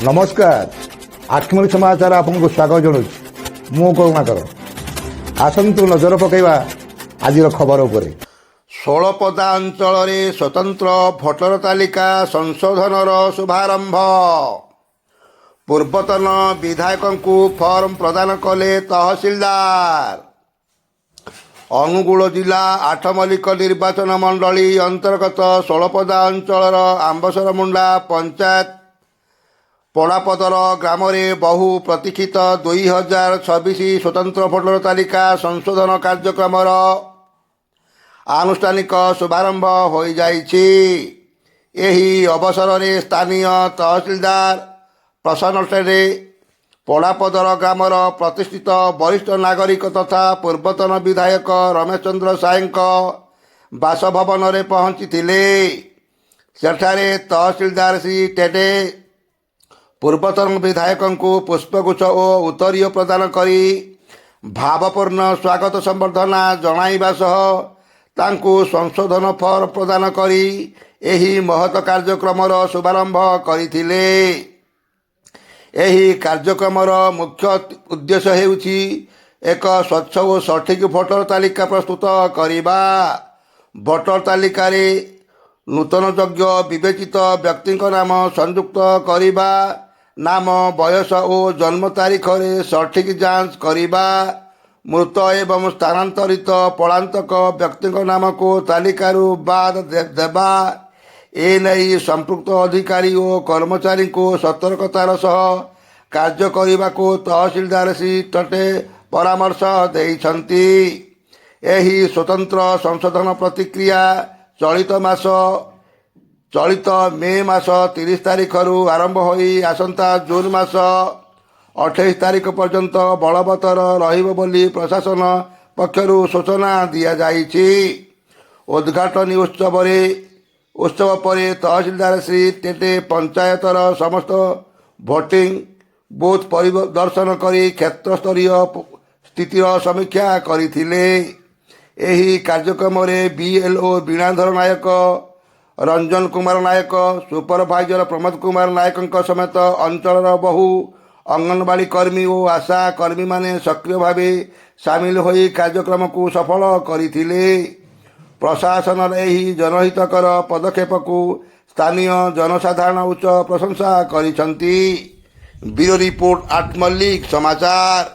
नमस्कार आखिमणी समाचार आपको स्वागत जनाऊँ मु करुणाकर आसतु नजर पकईवा आज खबर उपर। षोलपदा अंचल स्वतंत्र भोटर तालिका संशोधनर शुभारंभ। पूर्वतन विधायक को फॉर्म प्रदान कले तहसीलदार। अनुगुल जिला आठमल्लिक निर्वाचन मंडली अंतर्गत षोलपदा अंचल आंबसरमुंडा पंचायत पड़ापदर ग्राम बहु प्रतीक्षित 2026 स्वतंत्र भोटर तालिका संशोधन कार्यक्रम आनुष्ठानिक शुभारंभ हो जाइछि। एही अवसर में स्थानीय तहसीलदार प्रसन्न टेरे पड़ापदर ग्रामर प्रतिष्ठित वरिष्ठ नागरिक तथा पूर्वतन विधायक रमेश चंद्र साई बासभवन में पहुंची सेठारे तहसीलदार श्री टेडे पूर्वतन विधायक को पुष्पगुच्छ और उत्तरीय प्रदान करी भावपूर्ण स्वागत संबर्धना जणाइबा सह तांकु संशोधन फॉर्म प्रदान करी एही महत कार्यक्रम शुभारंभ करथिले। एही कार्यक्रम मुख्य उद्देश्य हेउछि एक स्वच्छ और सठिक भोटर तालिका प्रस्तुत करिबा। भोटर तालिका रे नूतन योग्य विवेचित व्यक्ति नाम संयुक्त करिबा, नाम बयस और जन्म तारीख रे सठिक जांच करिबा, मृत एवं स्थानांतरित पलांतक व्यक्ति नाम को तालिकारु बाद देबा, ए नहीं संपृक्त अधिकारी और कर्मचारी को सतर्कतार सह कार्य करने को तहसीलदार श्री टटे परामर्श देइछन्ति। एही स्वतंत्र संशोधन प्रतिक्रिया चलित मे मास 30 तारिख आरंभ होई आसंता जून मास 28 तारिख पर्यंत बलवत्तर रहिब बोली प्रशासन पक्षरु सूचना दिया जाइछि। उद्घाटनी उत्सव पर तहसीलदार श्री टेटे पंचायतर समस्त भोटिंग बूथ परिदर्शन करी क्षेत्र स्तरीय स्थितिर समीक्षा करथिले। एही कार्यक्रम रे बीएलओ बीणाधर नायक, रंजन कुमार नायक, सुपरभाइजर प्रमोद कुमार नायक समेत अंचल बहु अंगनवाड़ी कर्मी और आशा कर्मी माने सक्रिय भाव सामिल होई कार्यक्रम को सफल करथिले। प्रशासन एही जनहितकर पदक्षेप को स्थानीय जनसाधारण उच्च प्रशंसा करिसंति। ब्यूरो रिपोर्ट आठ मल्लिक समाचार।